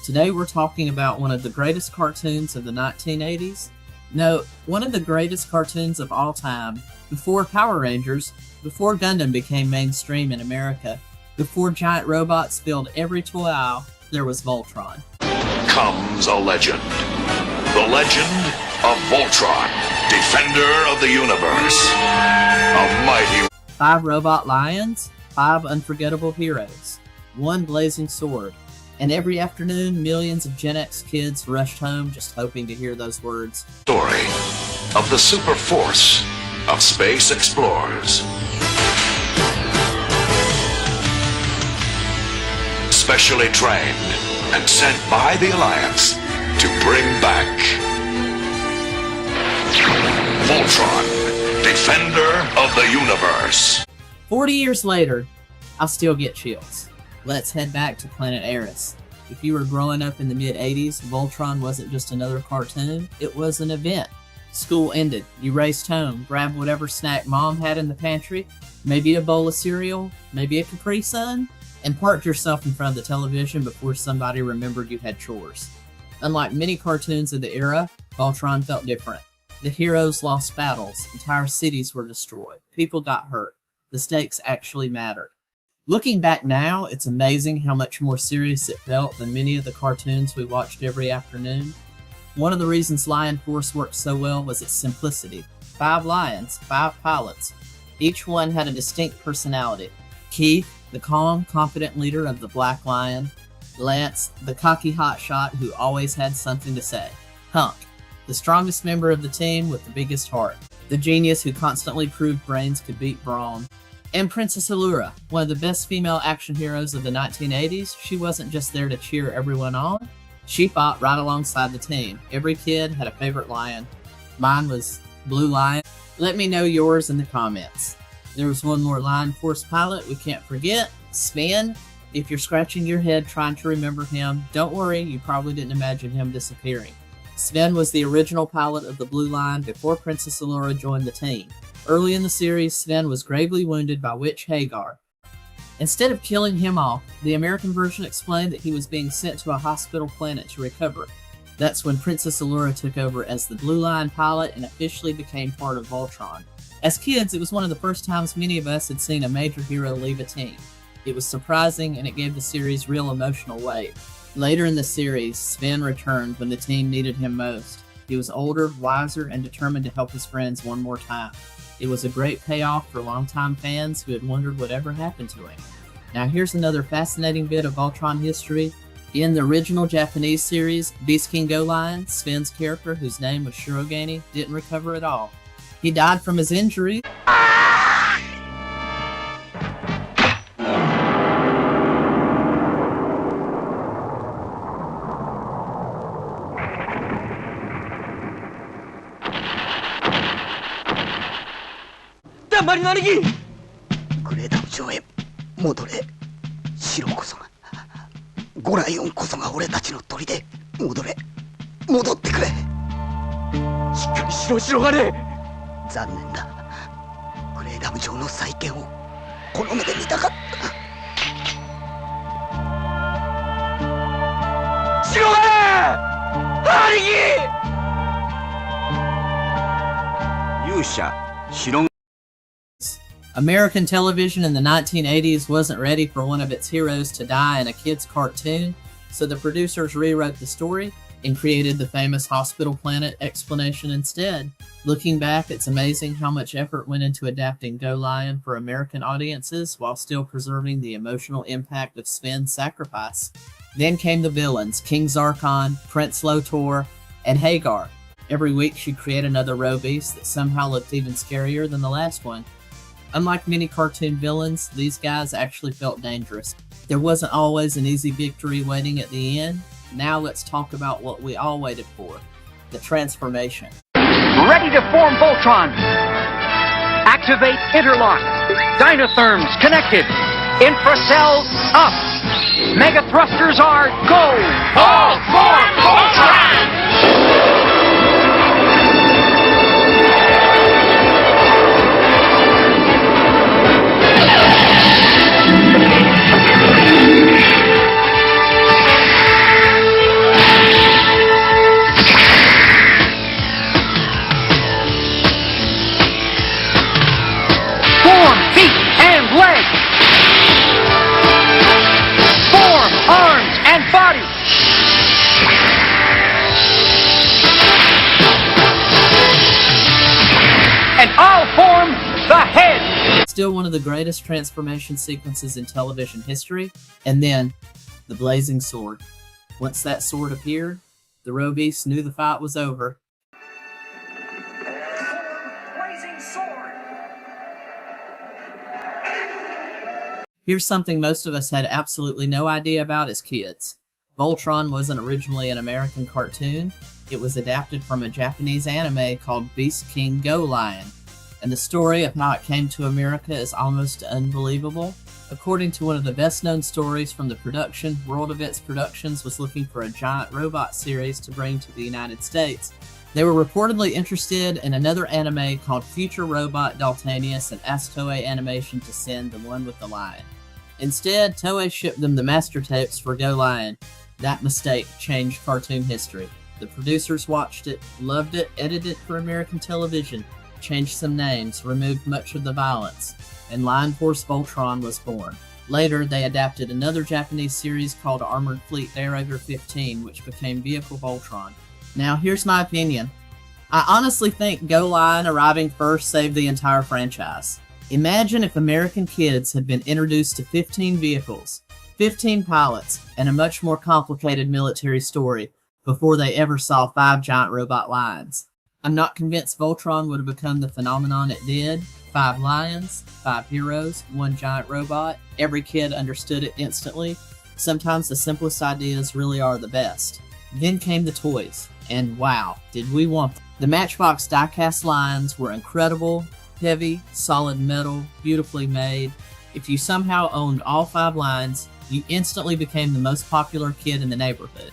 Today we're talking about one of the greatest cartoons of the 1980s. No, one of the greatest cartoons of all time. Before Power Rangers, before Gundam became mainstream in America, before giant robots filled every toy aisle, there was Voltron. Comes a legend. The legend of Voltron, defender of the universe. A mighty 5 robot lions, 5 unforgettable heroes, 1 blazing sword. And every afternoon, millions of GenX kids rushed home just hoping to hear those words. Story of the super force of space explorers. Specially trained and sent by the Alliance to bring back Voltron, defender of the universe. 40 years later, I'll still get chills. Let's head back to planet Eris. If you were growing up in the mid-80s, Voltron wasn't just another cartoon, it was an event. School ended, you raced home, grabbed whatever snack mom had in the pantry, maybe a bowl of cereal, maybe a Capri Sun, and parked yourself in front of the television before somebody remembered you had chores. Unlike many cartoons of the era, Voltron felt different. The heroes lost battles, entire cities were destroyed, people got hurt. The stakes actually mattered. Looking back now, it's amazing how much more serious it felt than many of the cartoons we watched every afternoon. One of the reasons Lion Force worked so well was its simplicity. 5 lions, 5 pilots. Each one had a distinct personality. Keith, the calm, confident leader of the Black Lion. Lance, the cocky hotshot who always had something to say. Hunk, the strongest member of the team with the biggest heart. The genius who constantly proved brains could beat brawn. And Princess Allura, one of the best female action heroes of the 1980s. She wasn't just there to cheer everyone on. She fought right alongside the team. Every kid had a favorite lion. Mine was Blue Lion. Let me know yours in the comments. There was one more Lion Force pilot we can't forget, Sven. If you're scratching your head trying to remember him, don't worry, you probably didn't imagine him disappearing. Sven was the original pilot of the Blue Line before Princess Allura joined the team. Early in the series, Sven was gravely wounded by witch Haggar. Instead of killing him off, the American version explained that he was being sent to a hospital planet to recover. That's when Princess Allura took over as the Blue Line pilot and officially became part of Voltron. As kids, it was one of the first times many of us had seen a major hero leave a team. It was surprising and it gave the series real emotional weight. Later in the series, Sven returned when the team needed him most. He was older, wiser, and determined to help his friends one more time. It was a great payoff for longtime fans who had wondered whatever happened to him. Now here's another fascinating bit of Voltron history. In the original Japanese series, Beast King GoLion, Sven's character, whose name was Shirogane, didn't recover at all. He died from his injury.マリナリギグレーダム上へ戻れシロこそがゴライオンこそが俺たちの砦戻ってくれしっかりしろ白金残念だグレーダム上の再建をこの目で見たかった白金兄貴勇者白金American television in the 1980s wasn't ready for one of its heroes to die in a kid's cartoon, so the producers rewrote the story and created the famous hospital planet explanation instead. Looking back, it's amazing how much effort went into adapting GoLion for American audiences while still preserving the emotional impact of Sven's sacrifice. Then came the villains, King Zarkon, Prince Lotor, and Haggar. Every week she'd create another row beast that somehow looked even scarier than the last one. Unlike many cartoon villains, these guys actually felt dangerous. There wasn't always an easy victory waiting at the end. Now let's talk about what we all waited for, the transformation. Ready to form Voltron! Activate interlock! Dynatherms connected! Infracells up! Mega thrusters are go! All for Voltron! still one of the greatest transformation sequences in television history. And then, the blazing sword. Once that sword appeared, the Roe Beast knew the fight was over. Blazing sword! Here's something most of us had absolutely no idea about as kids. Voltron wasn't originally an American cartoon. It was adapted from a Japanese anime called Beast King GoLion. And the story of how it came to America is almost unbelievable. According to one of the best-known stories from the production, World Events Productions was looking for a giant robot series to bring to the United States. They were reportedly interested in another anime called Future Robot Daltanius and asked Toei Animation to send the one with the lion. Instead, Toei shipped them the master tapes for GoLion. That mistake changed cartoon history. The producers watched it, loved it, edited it for American television, changed some names, removed much of the violence, and Lion Force Voltron was born. Later, they adapted another Japanese series called Armored Fleet Narrator 15, which became Vehicle Voltron. Now, here's my opinion. I honestly think GoLion arriving first saved the entire franchise. Imagine if American kids had been introduced to 15 vehicles, 15 pilots, and a much more complicated military story before they ever saw 5 giant robot lions. I'm not convinced Voltron would have become the phenomenon it did. 5 lions, 5 heroes, 1 giant robot. Every kid understood it instantly. Sometimes the simplest ideas really are the best. Then came the toys, and wow, did we want them. The Matchbox die-cast lions were incredible, heavy, solid metal, beautifully made. If you somehow owned all 5 lions, you instantly became the most popular kid in the neighborhood.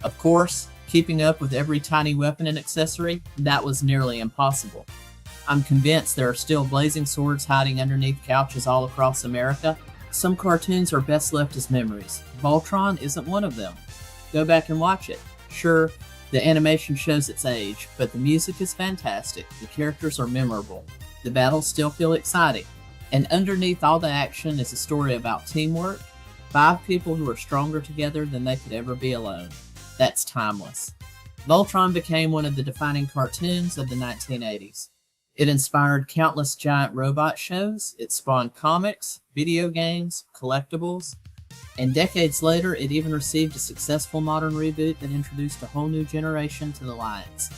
Of course, keeping up with every tiny weapon and accessory, that was nearly impossible. I'm convinced there are still blazing swords hiding underneath couches all across America. Some cartoons are best left as memories. Voltron isn't one of them. Go back and watch it. Sure, the animation shows its age, but the music is fantastic, the characters are memorable, the battles still feel exciting, and underneath all the action is a story about teamwork, 5 people who are stronger together than they could ever be alone. That's timeless. Voltron became one of the defining cartoons of the 1980s. It inspired countless giant robot shows, it spawned comics, video games, collectibles, and decades later it even received a successful modern reboot that introduced a whole new generation to the Lions.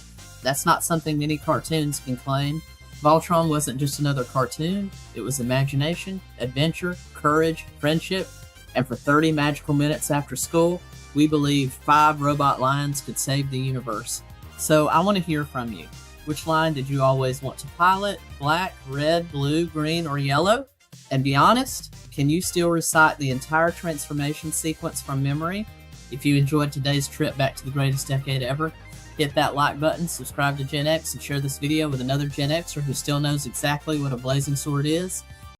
That's not something many cartoons can claim. Voltron wasn't just another cartoon, it was imagination, adventure, courage, friendship, and for 30 magical minutes after school, we believe 5 robot lions could save the universe. So I want to hear from you. Which line did you always want to pilot? Black, red, blue, green, or yellow? And be honest, can you still recite the entire transformation sequence from memory? If you enjoyed today's trip back to the greatest decade ever, hit that like button, subscribe to GenX, and share this video with another Gen Xer who still knows exactly what a blazing sword is.